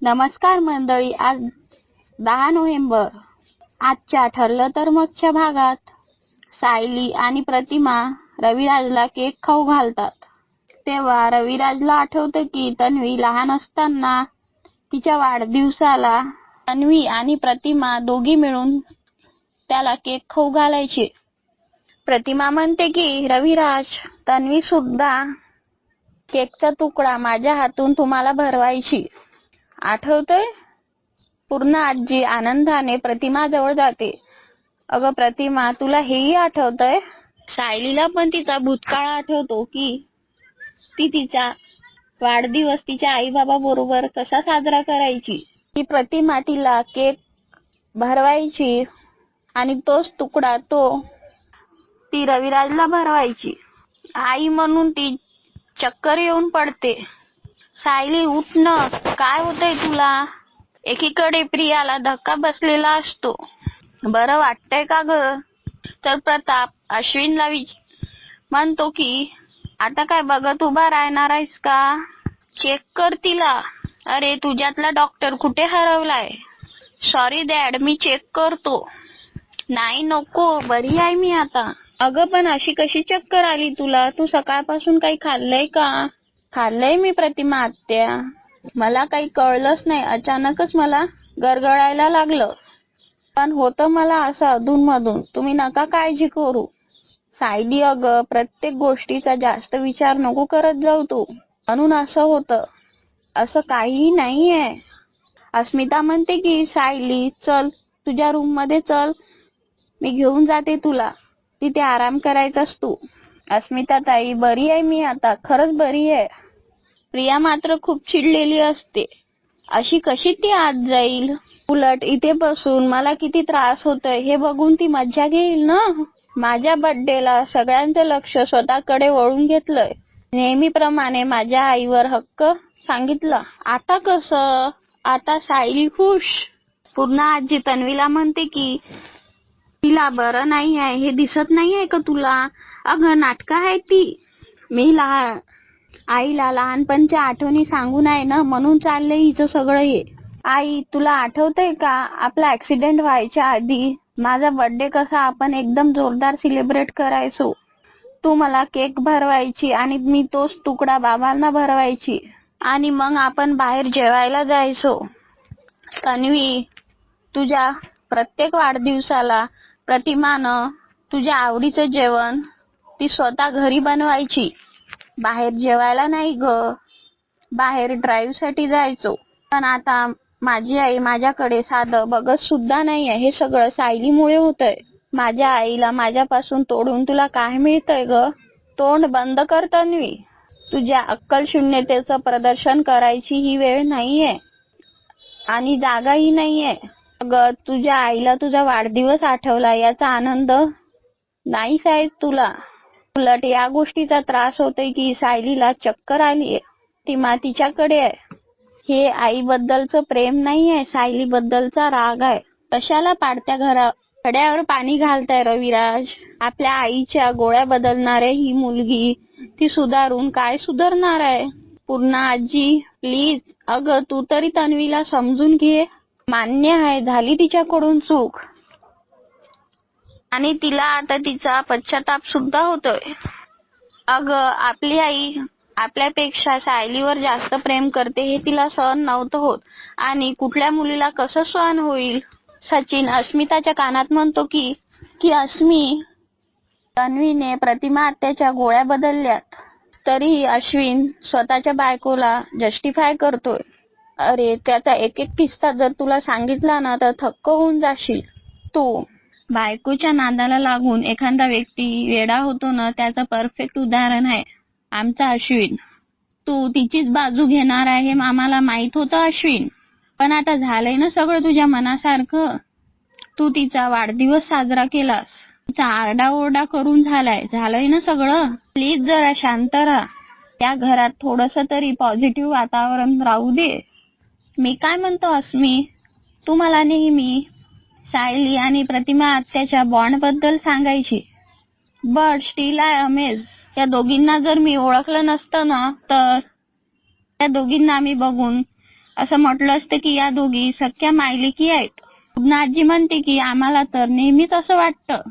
नमस्कार मंडळी, आज 10 नोव्हेंबर. आजच्या ठरलं तर मगच्या भागात सायली आणि प्रतिमा रविराजला केक खाऊ घालतात. तेव्हा रविराजला आठवतं की तन्वी लहान असताना तिच्या वाढदिवसाला तन्वी आणि प्रतिमा दोघी मिळून त्याला केक खाऊ घालायचे. प्रतिमा म्हणते की रविराज, तन्वी सुद्धा केकचा तुकडा माझ्या हातून तुम्हाला भरवायची. आठवतंय? पूर्ण आजी आनंदाने प्रतिमा जवळ जाते. अगं प्रतिमा, तुला हेही आठवतंय? सायलीला पण तिचा भूतकाळ आठवतो की ती तिचा वाढदिवस तिच्या आई बाबा बरोबर कसा साजरा करायची. ती प्रतिमा तिला केक भरवायची आणि तोच तुकडा ती रविराजला भरवायची. आई म्हणून ती चक्कर येऊन पडते. सायली, उठ न, काय होतंय तुला? एकीकडे प्रियाला धक्का बसलेला असतो. बरं वाटतंय का ग? तर प्रताप अश्विनला म्हणतो की आता काय बघत उभा राहणार आहेस का? चेक कर तिला. अरे, तुझ्यातला डॉक्टर कुठे हरवलाय? सॉरी डॅड, मी चेक करतो. नाही नको, बरी आहे मी आता. अगं पण अशी कशी चक्कर आली तुला? तू सकाळपासून काही खाल्लंय का? खाल्लंय मी प्रतिमा आत्या. मला काही कळलंच नाही, अचानकच मला गरगळायला लागलं. पण होतं मला असं अधूनमधून. तुम्ही नका काळजी करू. सायली, अगं प्रत्येक गोष्टीचा जास्त विचार नको करत जाऊ तू. म्हणून असं होतं. असं काहीही नाहीये. अस्मिता म्हणते की सायली, चल तुझ्या रूम मध्ये चल, मी घेऊन जाते तुला. तिथे आराम करायचास तू. अस्मिता ताई, बरी आहे मी आता, खरंच बरी आहे. प्रिया मात्र खूप चिडलेली असते. अशी कशी ती आत जाईल? उलट इथे बसून मला किती त्रास होतोय हे बघून ती मज्जा घेईल ना. माझ्या बर्थडेला सगळ्यांचं लक्ष स्वतःकडे वळून घेतलंय. नेहमीप्रमाणे माझ्या आईवर हक्क सांगितलं. आता कसं? आता सायली खुश. पूर्ण आजी तन्वीला म्हणते की तिला बरं नाही आहे हे दिसत नाही आहे का तुला? अगं नाटकं आहे ती. मी आईला लहानपणच्या आठवणी सांगू नये ना, म्हणून चाललंय हिचं सगळं हे. आई, तुला आठवतंय का आपला ऍक्सिडेंट व्हायच्या आधी माझा बर्थडे कसा आपण एकदम जोरदार सेलिब्रेट करायचो? तू मला केक भरवायची आणि मी तोच तुकडा बाबांना भरवायची आणि मग आपण बाहेर जेवायला जायचो. तन्वी, तुझ्या प्रत्येक वाढदिवसाला प्रतिमानं तुझ्या आवडीचं जेवण ती स्वतः घरी बनवायची. बाहेर जेवायला नाही ग, बाहेर ड्राईव्ह साठी जायचो. पण आता माझी आई माझ्याकडे साधं बघत सुद्धा नाहीये. हे सगळं सायलीमुळे होतंय. माझ्या आईला माझ्यापासून तोडून तुला काय मिळतंय ग? तोंड बंद कर तन्वी. तुझ्या अक्कल शून्यतेचं प्रदर्शन करायची ही वेळ नाहीये आणि जागाही नाहीये. अगं, तुझ्या आईला तुझा वाढदिवस आठवला याचा आनंद नाही साहेब तुला. उलट या गोष्टीचा त्रास होतोय की सायलीला चक्कर आलीये. ती तिच्याकडे आहे. हे आईबद्दलचं प्रेम नाहीये, सायली बद्दलचा राग आहे. कशाला पाडत्या खड्यावर पाणी घालताय रविराज? आपल्या आईच्या गोळ्या बदलणारे ही मुलगी, ती सुधारून काय सुधारणार आहे? पूर्ण आजी प्लीज, अगं तू तरी तन्वीला समजून घे. मान्य आहे, झाली तिच्याकडून चूक आणि तिला आता तिचा पश्चाताप सुद्धा होतोय. अगं, आपली आई आपल्यापेक्षा सायलीवर जास्त प्रेम करते हे तिला सहन नव्हतं होत आणि कुठल्या मुलीला कसं सहन होईल? सचिन अस्मिताच्या कानात म्हणतो की अस्मी, तन्वीने प्रतिमा आत्याच्या गोळ्या बदलल्यात. तरीही अश्विन स्वतःच्या बायकोला जस्टिफाय करतोय. अरे, त्याचा एक एक किस्सा जर तुला सांगितला ना तर थक्क होऊन जाशील तू. बायकोच्या नादाला लागून एखादा व्यक्ती वेडा होतो ना, त्याचं परफेक्ट उदाहरण आहे आमचा अश्विन. तू तिचीच बाजू घेणार आहे आम्हाला माहित होतं अश्विन, पण आता झालंय ना सगळं तुझ्या मनासारखं. तू तिचा वाढदिवस साजरा केलास, तिचा आरडाओरडा करून झालंय ना सगळं. प्लीज जरा शांत राहा. त्या घरात थोडस तरी पॉझिटिव्ह वातावरण राहू दे. मी काय म्हणतो अस्मी, तू मला नेहमी सायली आणि प्रतिमा आत्याच्या बॉन्ड बद्दल सांगायची, बट स्टील आय अमेज. त्या दोघींना जर मी ओळखलं नसतं ना तर त्या दोघींना मी बघून असं म्हटलं असतं की या दोघी सख्या मायलेकी आहेत. पुन्हा आजी म्हणते की आम्हाला तर नेहमीच असं वाटतं,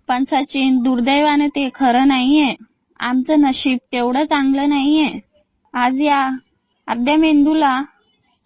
पण सचिन दुर्दैवाने ते खरं नाहीये. आमचं नशीब तेवढं चांगलं नाहीये. आज या अर्ध्या मेंदूला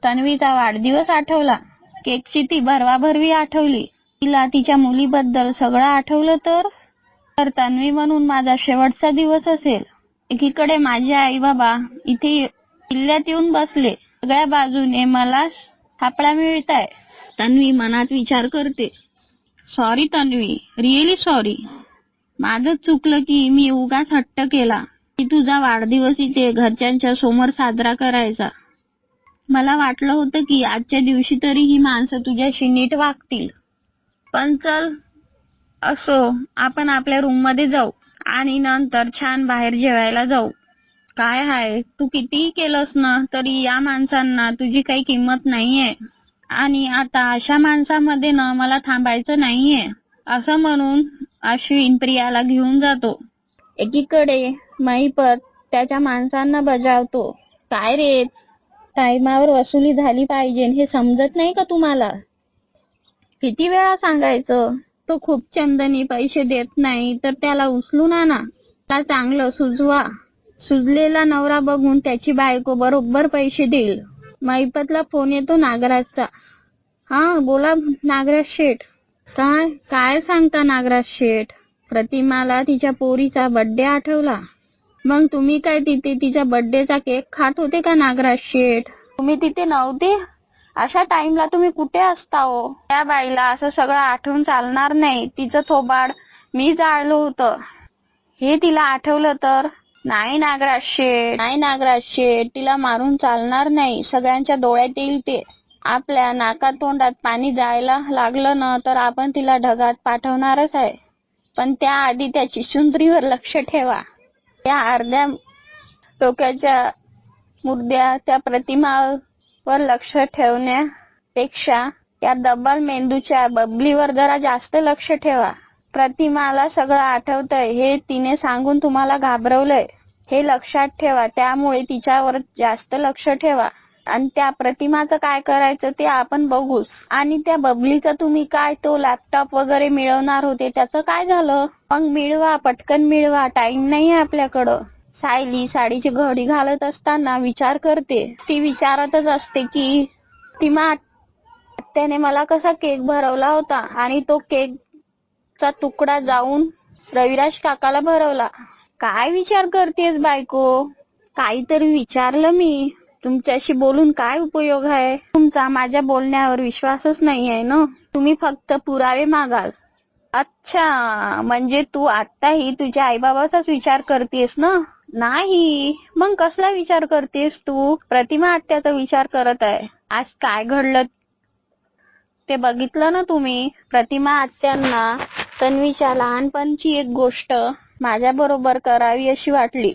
तन्वीचा वाढदिवस आठवला. केकची ती भरवाभरवी आठवली. तिला तिच्या मुलीबद्दल सगळं आठवलं तर तन्वी म्हणून माझा शेवटचा दिवस असेल. एकीकडे माझे आई बाबा इथे किल्ल्यात येऊन बसले. सगळ्या बाजूने मला सापळा मिळताय. तन्वी मनात विचार करते, सॉरी तन्वी, रिअली सॉरी. माझं चुकलं की मी उगाच हट्ट केला की तुझा वाढदिवस इथे घरच्यांच्या समोर साजरा करायचा. मला वाटलं होतं की आजच्या दिवशी तरी ही माणसं तुझ्याशी नीट वागतील. पण चल, असो, आपण आपल्या रूम मध्ये जाऊ आणि नंतर छान बाहेर जेवायला जाऊ. काय हाय, तू कितीही केलंस ना तरी या माणसांना तुझी काही किंमत नाहीये. आणि आता अशा माणसामध्ये ना मला थांबायचं नाहीये. असं म्हणून अश्विन प्रियाला घेऊन जातो. एकीकडे महिपत त्याच्या माणसांना बजावतो. काय रे, टायमावर वसुली झाली पाहिजे हे समजत नाही का तुम्हाला? किती वेळा सांगायचं? तो खूप चंदनी पैसे देत नाही तर त्याला उचलून आणा. त्याला चांगलं सुजवा. सुजलेला नवरा बघून त्याची बायको बरोबर पैसे देईल. महिपतला फोन येतो नागराजचा. हा बोला नागराज शेठ. काय काय सांगता नागराज शेठ? प्रतिमाला तिच्या पोरीचा बर्थडे आठवला. मग तुम्ही काय तिथे तिच्या बर्थडेचा केक खात होते का नागराज शेठ? तुम्ही तिथे नव्हते? अशा टाइमला तुम्ही कुठे असता हो? त्या बाईला असं सगळं आठवून चालणार नाही. तिचं थोबाड मी जाळलं होतं हे तिला आठवलं तर? नाही नागराज शेठ, नाही नागराज शेठ, तिला मारून चालणार नाही. सगळ्यांच्या डोळ्यात येईल ते. आपल्या नाकात तोंडात पाणी जायला लागलं ना तर आपण तिला ढगात पाठवणारच आहे. पण त्याआधी त्या चिशुंद्रीवर लक्ष ठेवा. त्या अर्ध्या डोक्याच्या मुर्द्या त्या प्रतिमावर लक्ष ठेवण्यापेक्षा या डबल मेंदूच्या बबलीवर जरा जास्त लक्ष ठेवा. प्रतिमाला सगळं आठवतंय हे तिने सांगून तुम्हाला घाबरवलंय हे लक्षात ठेवा. त्यामुळे तिच्यावर जास्त लक्ष ठेवा. आणि त्या प्रतिमाचं काय करायचं ते आपण बघूच. आणि त्या बबलीचं तुम्ही काय तो लॅपटॉप वगैरे मिळवणार होते त्याचं काय झालं? मग मिळवा, पटकन मिळवा, टाइम नाही आपल्याकडं. सायली साडीची घडी घालत असताना विचार करते. ती विचारतच असते की त्याने मला कसा केक भरवला होता आणि तो केकचा तुकडा जाऊन रविराज काकाला भरवला. काय विचार करतेस बायको? काहीतरी विचारलं मी. तुमच्याशी बोलून काय उपयोग आहे? तुमचा माझ्या बोलण्यावर विश्वासच नाही आहे ना. तुम्ही फक्त पुरावे मागाल. अच्छा, म्हणजे तू आताही तुझ्या आईबाबाचाच विचार करतेस ना? नाही, मग कसला विचार करतेस तू? प्रतिमा आत्याचा विचार करत आहे. आज काय घडलं ते बघितलं ना तुम्ही? प्रतिमा आत्यांना तन्वीच्या लहानपणची एक गोष्ट माझ्या बरोबर करावी अशी वाटली.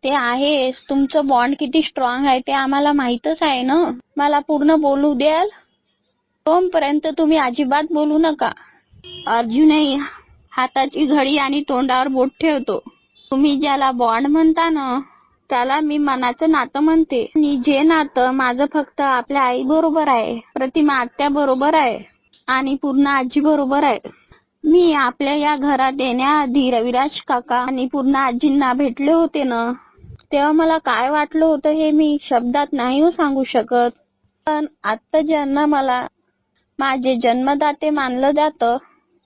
ते आहेच, तुमचं बॉन्ड किती स्ट्रॉंग आहे ते आम्हाला माहीतच आहे ना. मला पूर्ण बोलू द्याल? तोपर्यंत तुम्ही अजिबात बोलू नका. अर्जुनही हाताची घडी आणि तोंडावर बोट ठेवतो. तुम्ही ज्याला बॉन्ड म्हणता ना त्याला मी मनाचं नातं म्हणते. आणि जे नातं माझं फक्त आपल्या आई बरोबर आहे, प्रतिमा आत्या बरोबर आहे आणि पूर्ण आजी बरोबर आहे. मी आपल्या या घरात येण्याआधी रविराज काका आणि पूर्ण आजींना भेटले होते ना, तेव्हा मला काय वाटलं होतं हे मी शब्दात नाही सांगू शकत. पण आता ज्यांना मला माझे जन्मदाते मानलं जातं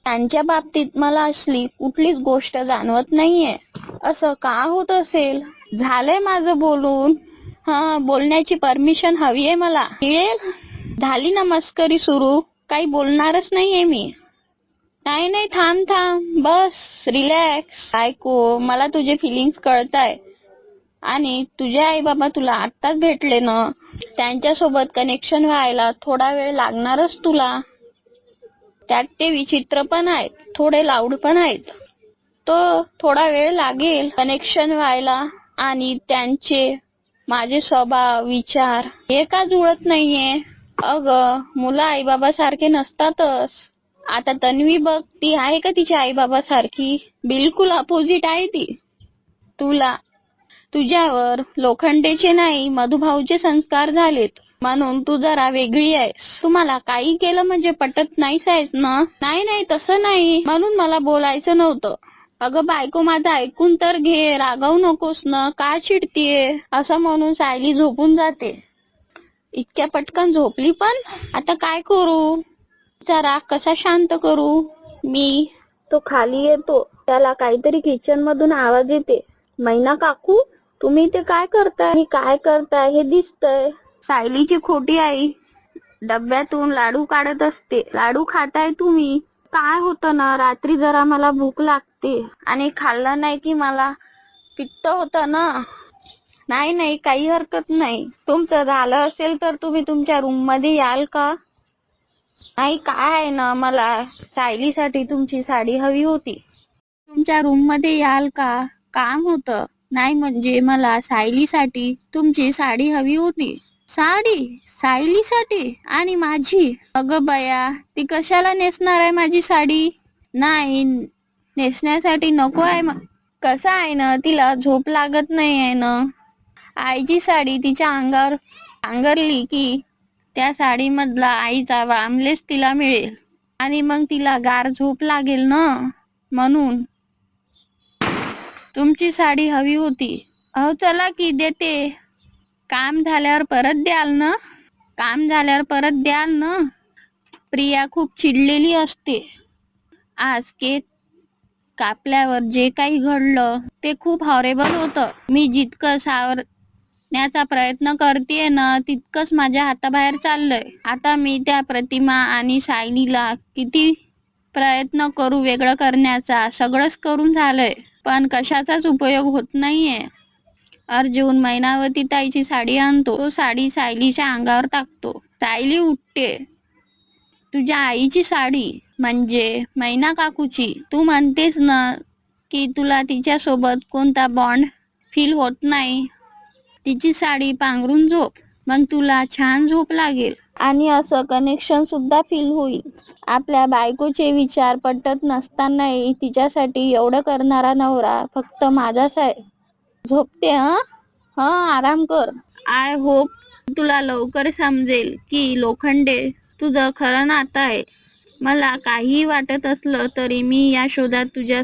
त्यांच्या बाबतीत मला असली कुठलीच गोष्ट जाणवत नाहीये. असं का होत असेल? झालंय माझं बोलून. बोलण्याची परमिशन हवी आहे मला. मिळेल? झाली ना मस्करी सुरू? काही बोलणारच नाहीये मी. नाही, थांब, बस रिलॅक्स. ऐको, मला तुझे फिलिंग्स कळताय आणि तुझे आई बाबा तुला आत्ताच भेटले ना, त्यांच्यासोबत कनेक्शन व्हायला थोडा वेळ लागणारच तुला. त्यात ते विचित्र पण आहेत, थोडे लाऊड पण आहेत. तो थोडा वेळ लागेल कनेक्शन व्हायला. आणि त्यांचे माझे स्वभाव विचार हे का जुळत नाहीये? अगं, मुलं आई बाबा सारखे नसतातच. आता तन्वी बघ, ती आहे का तिच्या आई बाबा सारखी? बिलकुल अपोजिट आहे ती. तुझ्यावर लोखंडेचे नाही मधुभाऊचे संस्कार झालेत. म्हणून तू जरा वेगळी आहेस. तुम्हाला काही केलं म्हणजे पटत नाहीच आहेस ना? नाही नाही तसं नाही, म्हणून मला बोलायचं नव्हतं. अगं बायको माझं ऐकून तर घे, रागावू नकोस ना, का चिडतीये? असं म्हणून सायली झोपून जाते. इतक्या पटकन झोपली पण? आता काय करू? तिचा राग कसा शांत करू मी? तो खाली येतो, त्याला काहीतरी किचन मधून आवाज येते. मैना काकू, तुम्ही ते काय करताय? मी काय करताय हे दिसतंय. सायलीची खोटी आई डब्यातून लाडू काढत असते. लाडू खाताय तुम्ही? काय होतं ना, रात्री जरा मला भूक लागते आणि खाल्लं नाही की मला पित्त होतं ना. नाही नाही काही हरकत नाही. तुमचं झालं असेल तर तुम्ही तुमच्या रूम मध्ये याल का? नाही काय आहे ना, मला सायलीसाठी तुमची साडी हवी होती. तुमच्या रूम मध्ये याल का? काम होतं. नाही म्हणजे मला सायलीसाठी तुमची साडी हवी होती. साडी? सायलीसाठी? आणि माझी? अगं बया, ती कशाला नेसणार आहे माझी साडी? नाही नेसण्यासाठी नको आहे. कसं आहे ना, तिला झोप लागत नाही आहे ना. आईची साडी तिच्या अंगावर अंगरली की त्या साडीमधला आईचा वामलेस तिला मिळेल आणि मग तिला गार झोप लागेल ना. म्हणून तुमची साडी हवी होती. अहो चला की देते. काम झाल्यावर परत द्याल ना? काम झाल्यावर परत द्याल ना? प्रिया खूप चिडलेली असते. आज केक कापल्यावर जे काही घडलं ते खूप हॉरेबल होतं. मी जितकं सावरण्याचा प्रयत्न करतेय ना, तितकंच माझ्या हाताबाहेर चाललंय. आता मी त्या प्रतिमा आणि सायलीला किती प्रयत्न करू वेगळं करण्याचा, सगळंच करून झालंय, पण कशाचाच उपयोग होत नाहीये. अर्जुन मैनावती ताईची साडी आणतो. तो साडी सायलीच्या अंगावर टाकतो. सायली उठते. तुझ्या आईची साडी म्हणजे मैना काकूची. तू म्हणतेस ना की तुला तिच्यासोबत कोणता बॉन्ड फील होत नाही. तिची साडी पांघरून झोप, मग तुला छान झोप लागेल आणि असं कनेक्शन सुद्धा फील होईल. आपल्या बायकोचे विचार पटत नसतानाही तिच्यासाठी एवढं करणारा नवरा फक्त माझाच आहे. झोपते आराम कर. आय होप तुला लवकर समजेल की लोखंडे तुझं खरं नातं आहे. मला काहीही वाटत असलं तरी मी या शोधात तुझ्या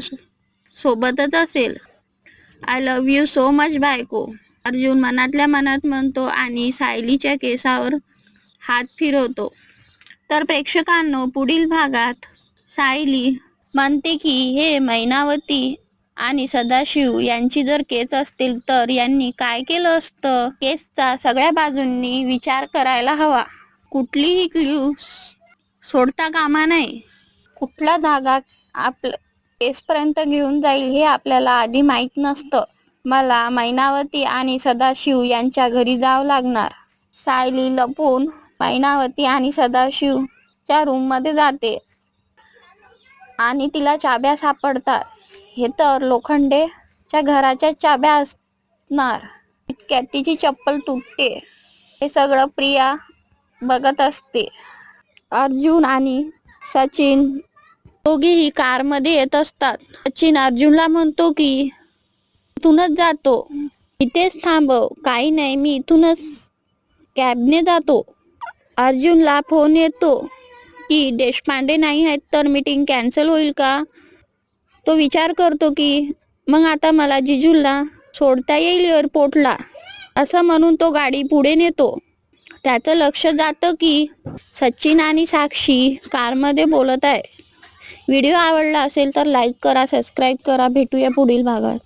सोबतच असेल. I love you so much बायको. अर्जुन मनातल्या मनात म्हणतो आणि सायलीच्या केसावर हात फिरवतो. तर प्रेक्षकांनो, पुढील भागात सायली म्हणते की हे मैनावती आणि सदाशिव यांची जर केस असतील तर यांनी काय केलं असतं. केसचा सगळ्या बाजूंनी विचार करायला हवा. कुठलीही क्ल्यू सोडता कामा नये. कुठला धागा आपल्या केसपर्यंत घेऊन जाईल हे आपल्याला आधी माहीत नसतं. मला मैनावती आणि सदाशिव यांच्या घरी जावं लागणार. सायली लपून मैनावती आणि सदाशिवच्या रूम मध्ये जाते आणि तिला चाब्या सापडतात. हे तर लोखंडेच्या घराच्या चाब्या असणार. इतक्यात तिची चप्पल तुटते. हे सगळं प्रिया बघत असते. अर्जुन आणि सचिन दोघेही कारमध्ये येत असतात. सचिन अर्जुनला म्हणतो की इथूनच जातो, इथेच थांबव. काही नाही, मी इथूनच कॅबने जातो. अर्जुनला फोन येतो की देशपांडे नाही आहेत तर मीटिंग कॅन्सल होईल का. तो विचार करतो की मग आता मला जिजूला सोडता येईल एअरपोर्टला. असं म्हणून तो गाडी पुढे नेतो. त्याचं लक्ष जातं की सचिन आणि साक्षी कारमध्ये बोलत आहे. व्हिडिओ आवडला असेल तर लाईक करा, सबस्क्राईब करा. भेटूया पुढील भागात.